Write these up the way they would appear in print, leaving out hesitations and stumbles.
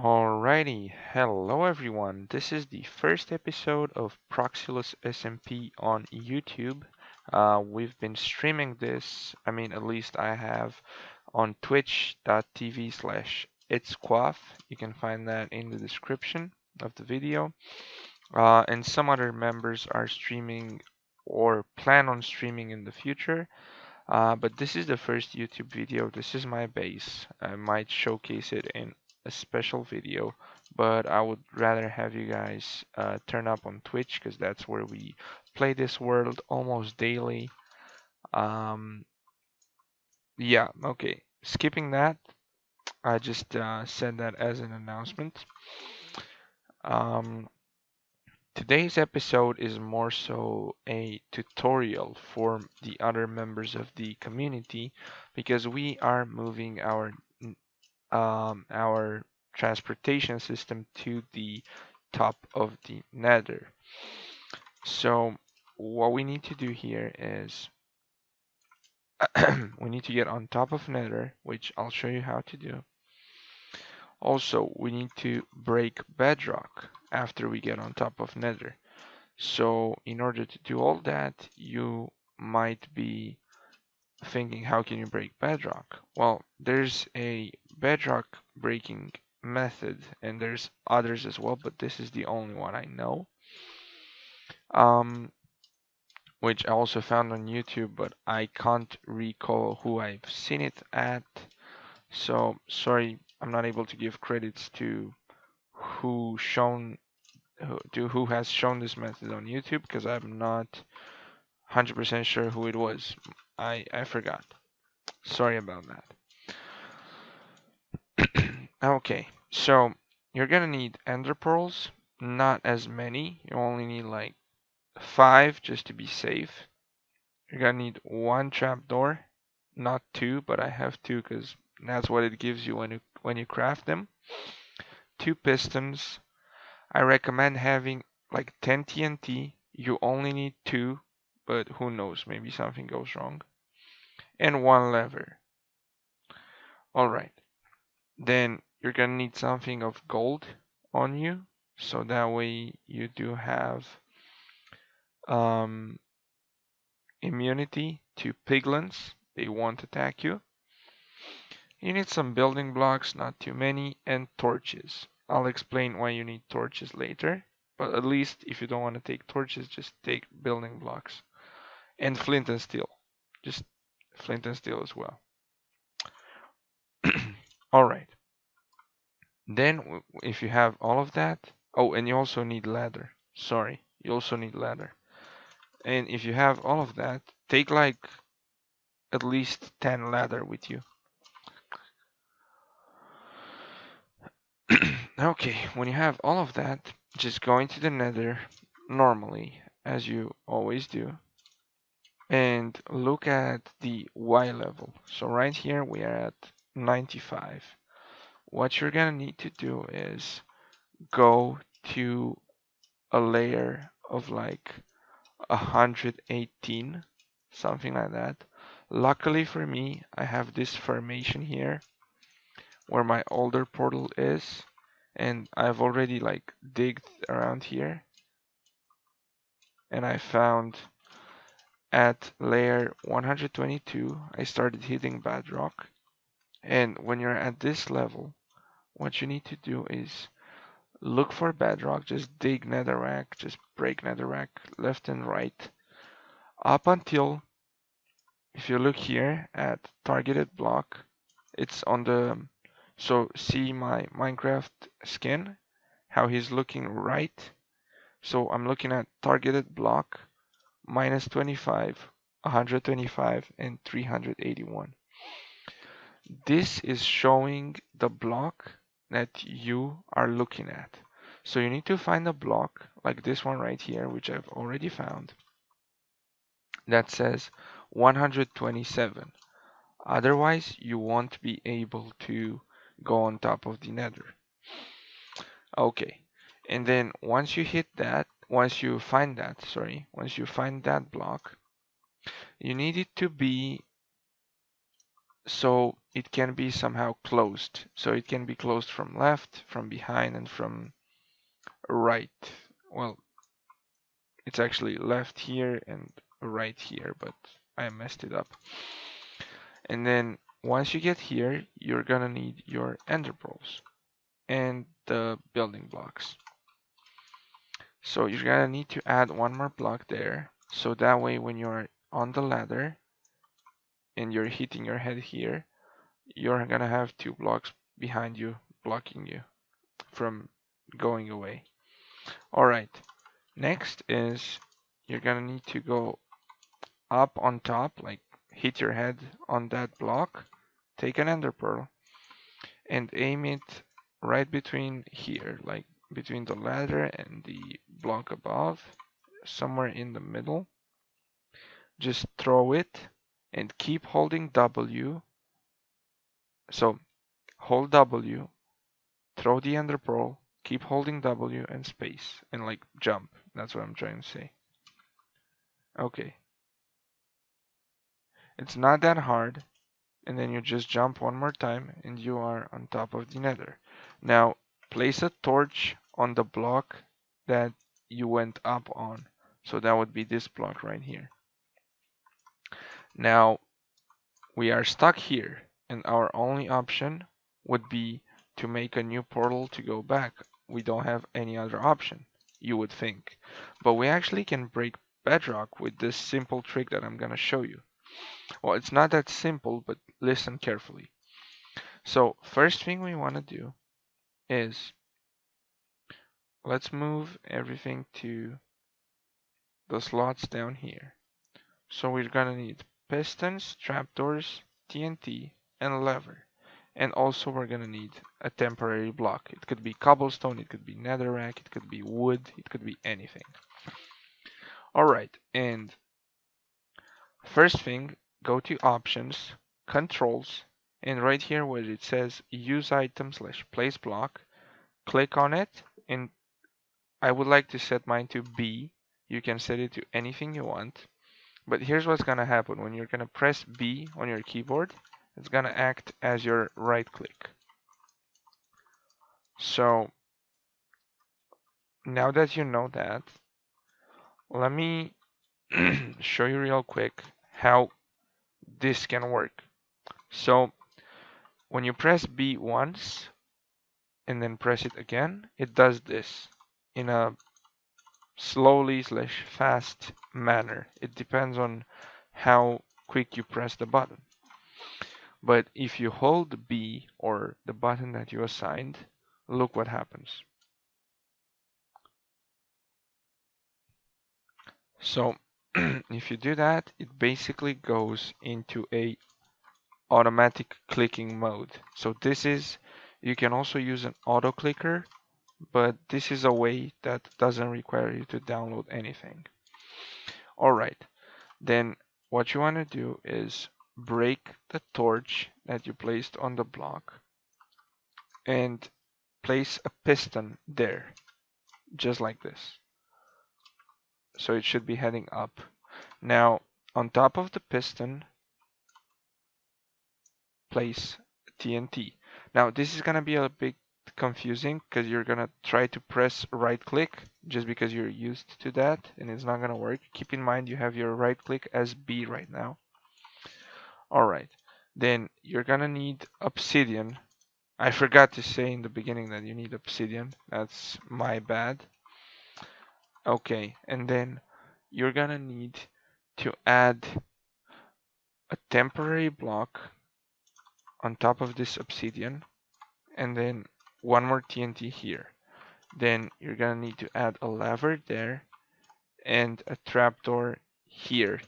Alrighty, hello everyone. This is the first episode of Proxilus SMP on YouTube. We've been streaming this, at least I have, on twitch.tv/itsquaff. You can find that in the description of the video. And some other members are streaming or plan on streaming in the future. But this is the first YouTube video. This is my base. I might showcase it in a special video, but I would rather have you guys turn up on Twitch because that's where we play this world almost daily. Um, yeah, okay. Skipping that, I just said that as an announcement. Um, Today's episode is more so a tutorial for the other members of the community because we are moving our transportation system to the top of the Nether. So what we need to do here is we need to get on top of Nether, which I'll show you how to do. Also, we need to break bedrock after we get on top of Nether. So in order to do all that, you might be thinking, how can you break bedrock? Well, there's a bedrock breaking method, and there's others as well, but this is the only one I know. Um, which I also found on YouTube, but I can't recall who I've seen it at. So sorry, I'm not able to give credits to who shown who has shown this method on YouTube because I'm not 100% sure who it was. I forgot. Sorry about that. Okay, so you're gonna need ender pearls. Not as many. You only need like 5 just to be safe. You're gonna need 1 trapdoor, not 2, but I have 2 because that's what it gives you when you craft them. 2 pistons. I recommend having like 10 TNT. You only need 2, but who knows? Maybe something goes wrong. And 1 lever. Alright. Then you're gonna need something of gold on you, so that way you do have um, immunity to piglins. They won't attack you. You need some building blocks, not too many, and torches. I'll explain why you need torches later, but at least if you don't want to take torches, just take building blocks. And flint and steel. Just flint and steel as well. Alright. Then, if you have all of that, oh, and you also need ladder. Sorry, you also need ladder. And if you have all of that, take like at least 10 ladder with you. Okay, when you have all of that, just go into the Nether normally, as you always do, and look at the Y level. So right here we are at 95. What you're gonna need to do is go to a layer of like 118, something like that. Luckily for me, I have this formation here where my older portal is, and I've already like digged around here, and I found at layer 122 I started hitting bedrock. And when you're at this level, what you need to do is look for bedrock, just dig netherrack, just break netherrack left and right up until, if you look here at targeted block, it's on the, so see my Minecraft skin, how he's looking right. So I'm looking at targeted block, minus 25, 125, and 381. This is showing the block that you are looking at. So you need to find a block like this one right here, which I've already found, that says 127. Otherwise, you won't be able to go on top of the Nether. Okay, and then once you hit that, once you find that, sorry, once you find that block, you need it to be so it can be somehow closed. So it can be closed from left, from behind, and from right. Well, it's actually left here and right here, but I messed it up. And then once you get here, you're gonna need your ender pearls and the building blocks. So you're gonna need to add one more block there. So that way when you're on the ladder and you're hitting your head here, you're gonna have two blocks behind you blocking you from going away. Alright, next is you're gonna need to go up on top, like hit your head on that block, take an ender pearl, and aim it right between here, like between the ladder and the block above, somewhere in the middle. Just throw it and keep holding W. So hold W, throw the ender pearl, keep holding W and space, and like jump. That's what I'm trying to say. Okay. It's not that hard. And then you just jump one more time and you are on top of the nether. Now place a torch on the block that you went up on. So that would be this block right here. Now we are stuck here and our only option would be to make a new portal to go back. We don't have any other option, you would think. But we actually can break bedrock with this simple trick that I'm gonna show you. Well, it's not that simple, but listen carefully. So first thing we want to do is let's move everything to the slots down here. So we're gonna need pistons, trapdoors, TNT, and a lever. And also we're gonna need a temporary block. It could be cobblestone, it could be netherrack, it could be wood, it could be anything. Alright, and first thing, go to options, controls, and right here where it says use item / place block, click on it and I would like to set mine to B. You can set it to anything you want. But here's what's gonna happen. When you're gonna press B on your keyboard, it's gonna act as your right click. So now that you know that, let me show you real quick how this can work. So when you press B once and then press it again, it does this in a slowly / fast manner. It depends on how quick you press the button. But if you hold B or the button that you assigned, look what happens. So if you do that, it basically goes into a automatic clicking mode. So this is, you can also use an auto clicker, but this is a way that doesn't require you to download anything. Alright, then what you want to do is break the torch that you placed on the block and place a piston there, just like this. So it should be heading up. Now, on top of the piston, place TNT. Now, this is gonna be a bit confusing because you're gonna try to press right click just because you're used to that and it's not gonna work. Keep in mind you have your right click as B right now. Alright, then you're gonna need obsidian. I forgot to say in the beginning that you need obsidian. That's my bad. Okay, and then you're gonna need to add a temporary block on top of this obsidian and then one more TNT here. Then you're gonna need to add a lever there and a trapdoor here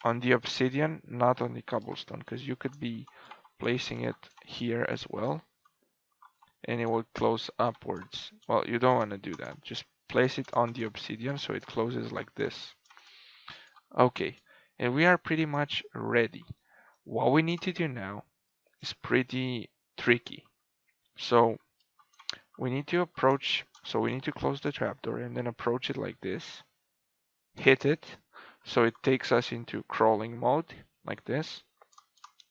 on the obsidian, not on the cobblestone, because you could be placing it here as well and it will close upwards. Well, you don't want to do that. Just place it on the obsidian so it closes like this. Okay, and we are pretty much ready. What we need to do now is pretty tricky. So we need to approach, so we need to close the trapdoor and then approach it like this. Hit it, so it takes us into crawling mode, like this.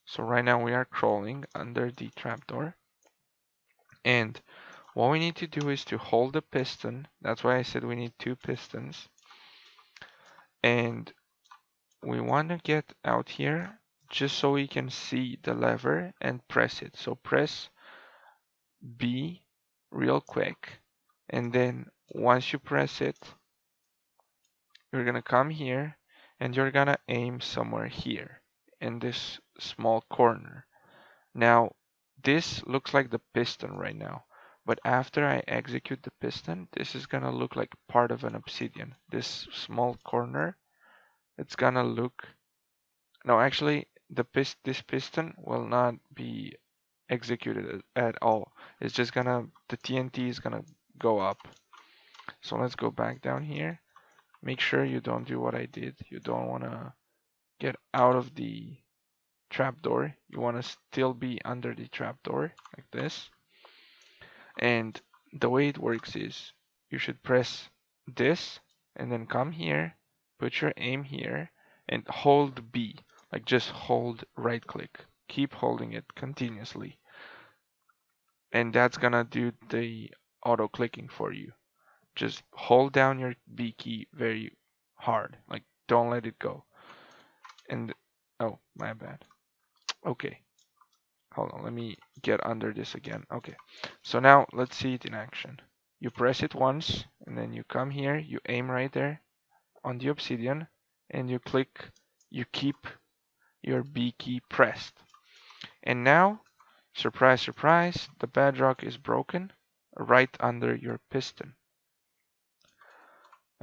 So right now we are crawling under the trapdoor. And what we need to do is to hold the piston. That's why I said we need 2 pistons. And we want to get out here just so we can see the lever and press it. So press B real quick. And then once you press it, you're going to come here and you're going to aim somewhere here in this small corner. Now, this looks like the piston right now, but after I execute the piston, this is gonna look like part of an obsidian. This small corner, it's gonna look... No, actually, this piston will not be executed at all. It's just gonna... the TNT is gonna go up. So let's go back down here. Make sure you don't do what I did. You don't wanna get out of the trapdoor. You wanna still be under the trapdoor, like this. And the way it works is you should press this and then come here, put your aim here, and hold B. Like just hold right click. Keep holding it continuously. And that's gonna do the auto clicking for you. Just hold down your B key very hard. Like don't let it go. And oh, my bad. Okay. Hold on, let me get under this again. Okay, so now let's see it in action. You press it once, and then you come here, you aim right there on the obsidian, and you click, you keep your B key pressed. And now, surprise, surprise, the bedrock is broken right under your piston.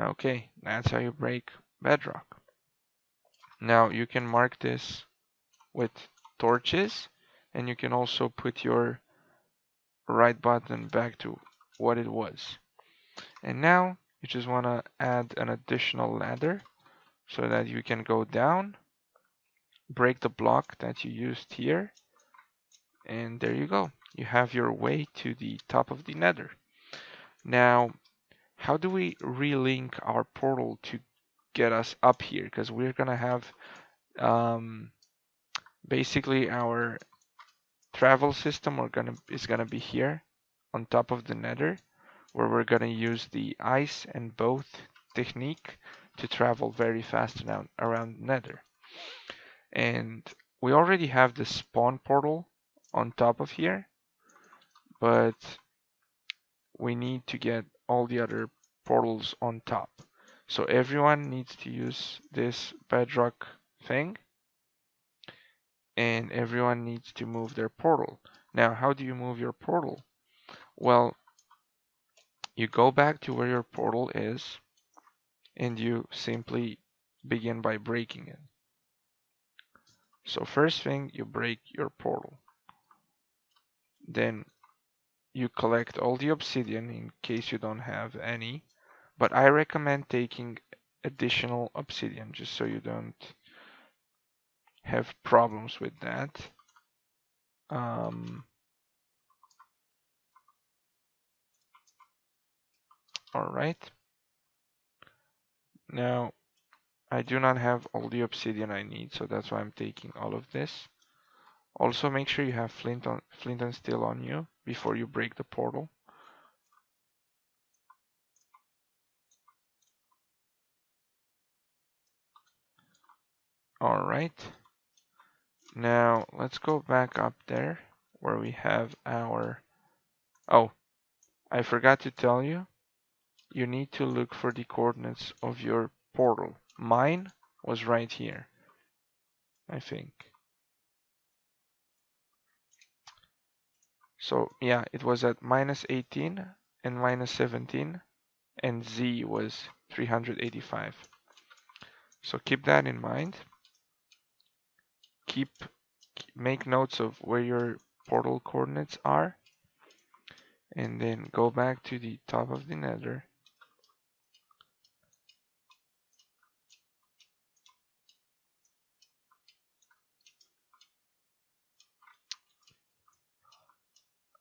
Okay, that's how you break bedrock. Now you can mark this with torches, and you can also put your right button back to what it was. And now you just want to add an additional ladder so that you can go down, break the block that you used here, and there you go. You have your way to the top of the Nether. Now, how do we relink our portal to get us up here? Because we're gonna have basically our travel system is gonna be here on top of the Nether, where we're gonna use the ice and boat technique to travel very fast around Nether. And we already have the spawn portal on top of here, but we need to get all the other portals on top. So everyone needs to use this bedrock thing, and everyone needs to move their portal. Now, how do you move your portal? Well, you go back to where your portal is, and you simply begin by breaking it. So first thing, you break your portal. Then you collect all the obsidian in case you don't have any, but I recommend taking additional obsidian just so you don't have problems with that. Alright. Now, I do not have all the obsidian I need, so that's why I'm taking all of this. Also, make sure you have flint and steel on you before you break the portal. Alright. Now, let's go back up there where we have our... Oh, I forgot to tell you. You need to look for the coordinates of your portal. Mine was right here, I think. So yeah, it was at -18 and -17, and Z was 385. So keep that in mind. Make notes of where your portal coordinates are, and then go back to the top of the Nether.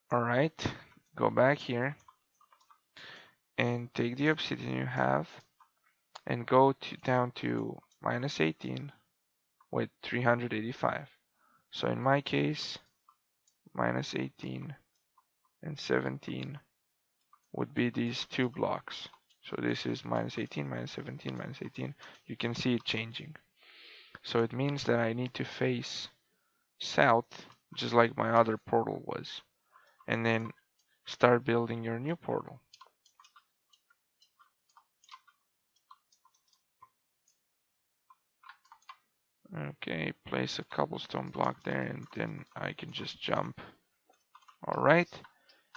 Alright, go back here and take the obsidian you have and go down to -18 with 385. So in my case, minus 18 and 17 would be these two blocks. So this is minus 18, minus 17, minus 18. You can see it changing. So it means that I need to face south, just like my other portal was, and then start building your new portal. Okay, place a cobblestone block there, and then I can just jump. Alright,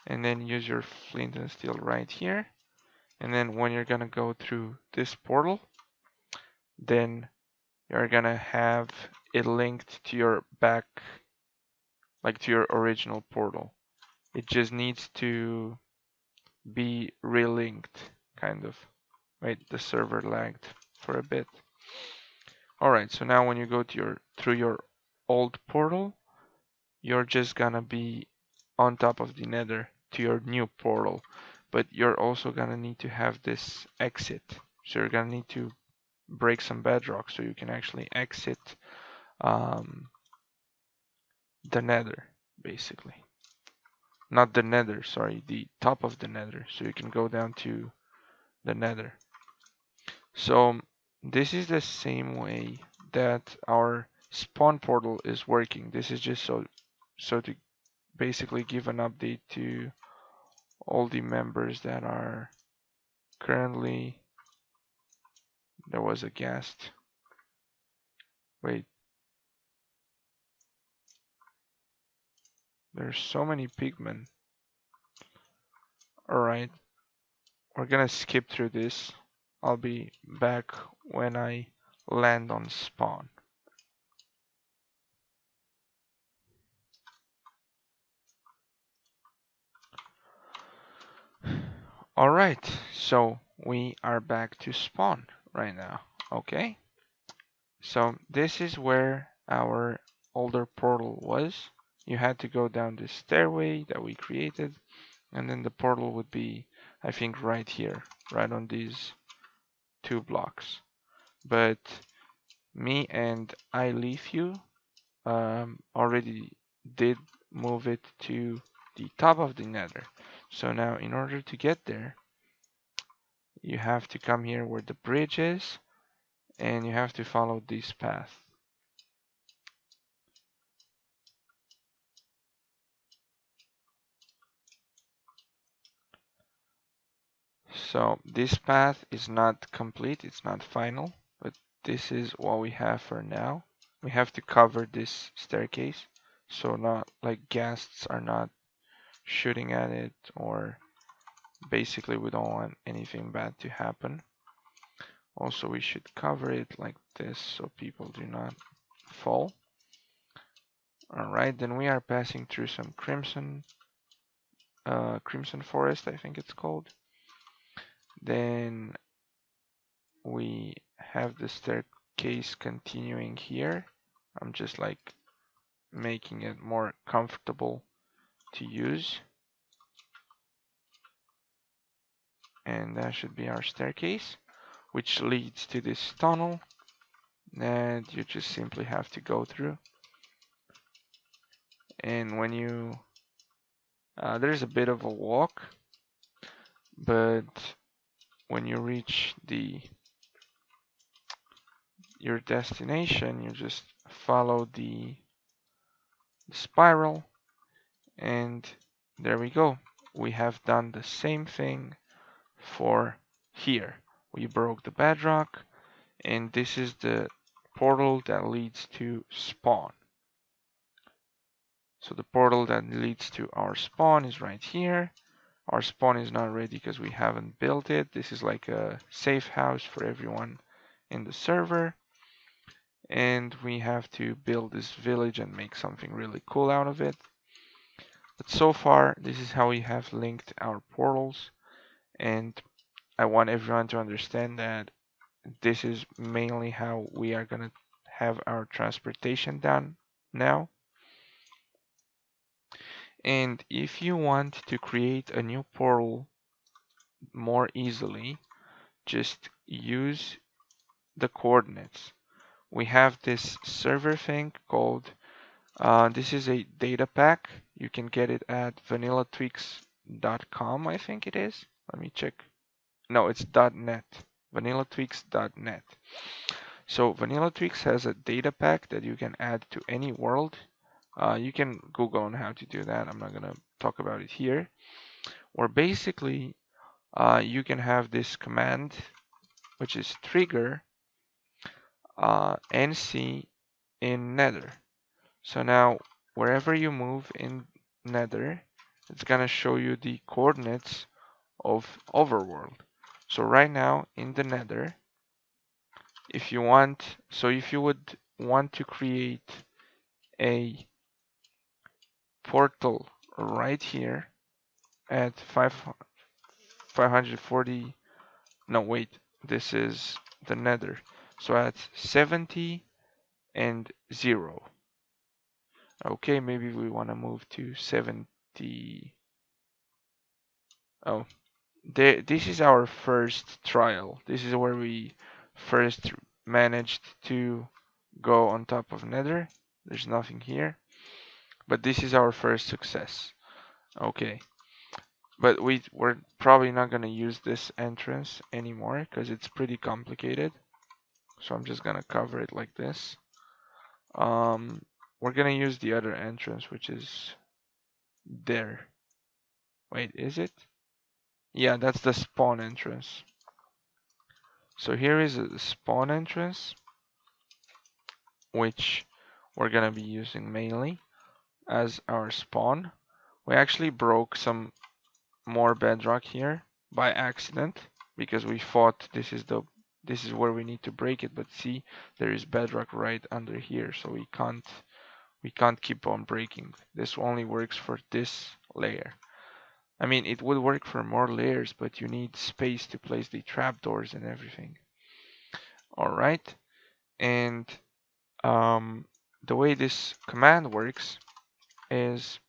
and then use your flint and steel right here. And then when you're gonna go through this portal, then you're gonna have it linked to your back, like to your original portal. It just needs to be relinked, kind of. Wait, the server lagged for a bit. Alright, so now when you go to through your old portal, you're just gonna be on top of the Nether to your new portal. But you're also gonna need to have this exit. So you're gonna need to break some bedrock so you can actually exit the Nether, basically. Not the Nether, sorry, the top of the Nether. So you can go down to the Nether. So this is the same way that our spawn portal is working. This is just so to basically give an update to all the members that are currently. There was a guest. Wait, there's so many pigmen. Alright, we're gonna skip through this. I'll be back when I land on spawn. Alright, so we are back to spawn right now. Okay, so this is where our older portal was. You had to go down this stairway that we created, and then the portal would be, I think, right here, right on these two blocks. But me and I leave you already did move it to the top of the Nether. So now in order to get there, you have to come here where the bridge is, and you have to follow this path. So this path is not complete, it's not final, but this is what we have for now. We have to cover this staircase, so not like guests are not shooting at it, or basically we don't want anything bad to happen. Also, we should cover it like this so people do not fall. Alright, then we are passing through some crimson forest, I think it's called. Then we have the staircase continuing here. I'm just like making it more comfortable to use. And that should be our staircase, which leads to this tunnel that you just simply have to go through. And when you there's a bit of a walk, but when you reach your destination, you just follow the spiral, and there we go. We have done the same thing for here. We broke the bedrock, and this is the portal that leads to spawn. So the portal that leads to our spawn is right here. Our spawn is not ready because we haven't built it. This is like a safe house for everyone in the server. And we have to build this village and make something really cool out of it. But so far, this is how we have linked our portals. And I want everyone to understand that this is mainly how we are going to have our transportation done now. And if you want to create a new portal more easily, just use the coordinates. We have this server thing called This is a data pack. You can get it at vanillatweaks.com, I think it is. Let me check. No, it's .net. vanillatweaks.net. So Vanilla Tweaks has a data pack that you can add to any world. You can Google on how to do that. I'm not gonna talk about it here. Or basically, you can have this command, which is trigger NC in Nether. So now, wherever you move in Nether, it's gonna show you the coordinates of overworld. So right now in the Nether, if you want, so if you would want to create a portal right here at 540, no wait, this is the Nether. So at 70 and 0. Okay, maybe we want to move to 70. Oh, this is our first trial. This is where we first managed to go on top of Nether. There's nothing here, but this is our first success. Okay, but we're probably not gonna use this entrance anymore because it's pretty complicated. So I'm just gonna cover it like this. Um, we're gonna use the other entrance, which is there. Wait, is it? Yeah, that's the spawn entrance. So here is a spawn entrance, which we're gonna be using mainly as our spawn. We actually broke some more bedrock here by accident because we thought this is where we need to break it, but see, there is bedrock right under here, so we can't keep on breaking. This only works for this layer. I mean, it would work for more layers, but you need space to place the trapdoors and everything. All right, and the way this command works is,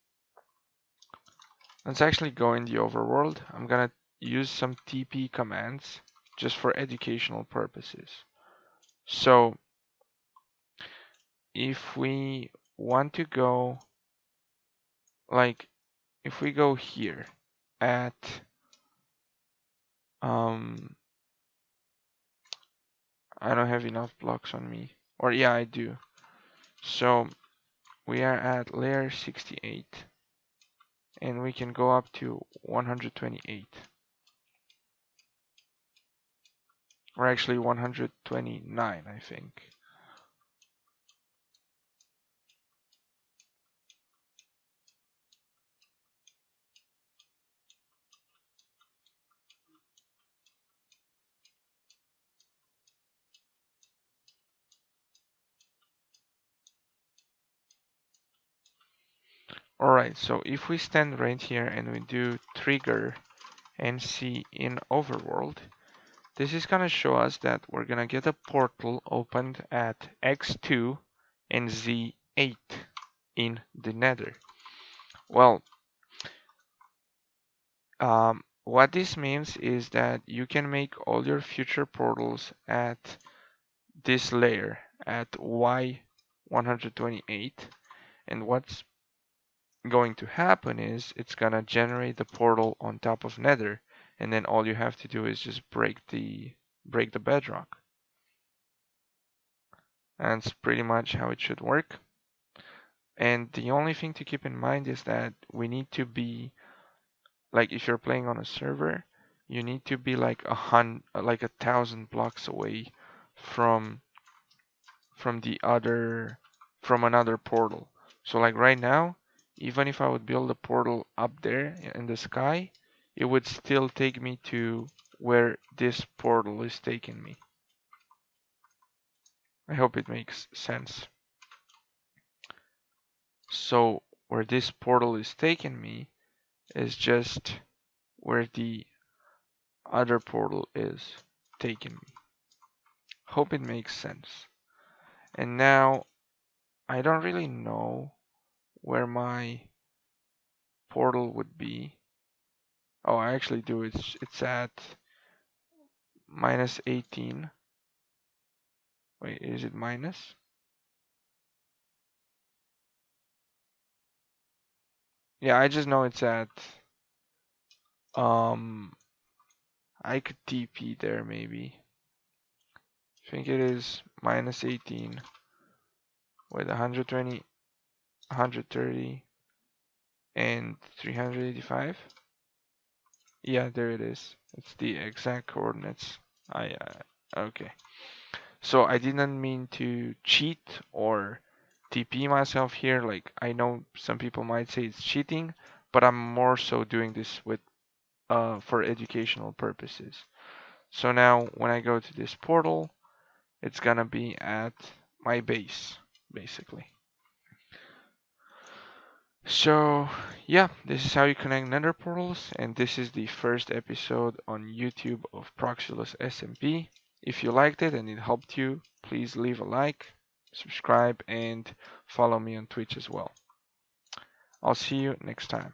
let's actually go in the overworld. I'm gonna use some TP commands just for educational purposes. So if we want to go, like, if we go here at I don't have enough blocks on me, or yeah, I do. So we are at layer 68 and we can go up to 128, or actually 129, I think. Alright, so if we stand right here and we do trigger NC in overworld, this is gonna show us that we're gonna get a portal opened at X2 and Z8 in the Nether. Well, what this means is that you can make all your future portals at this layer at Y128, and what's going to happen is it's gonna generate the portal on top of Nether, and then all you have to do is just break the bedrock. And that's pretty much how it should work. And the only thing to keep in mind is that we need to be, like, if you're playing on a server, you need to be like 1,000 blocks away from from another portal. So like right now, even if I would build a portal up there in the sky, it would still take me to where this portal is taking me. I hope it makes sense. So where this portal is taking me is just where the other portal is taking me. Hope it makes sense. And now I don't really know where my portal would be. Oh, I actually do. It's at minus 18. Wait, is it minus? Yeah, I just know it's at um I could TP there maybe. I think it is minus 18 with 120, 130, and 385. Yeah, there it is. It's the exact coordinates. Okay. So I didn't mean to cheat or TP myself here. Like I know some people might say it's cheating, but I'm more so doing this with for educational purposes. So now when I go to this portal, it's gonna be at my base, basically. So yeah, this is how you connect Nether portals, and this is the first episode on YouTube of Proxilus SMP. If you liked it and it helped you, please leave a like, subscribe, and follow me on Twitch as well. I'll see you next time.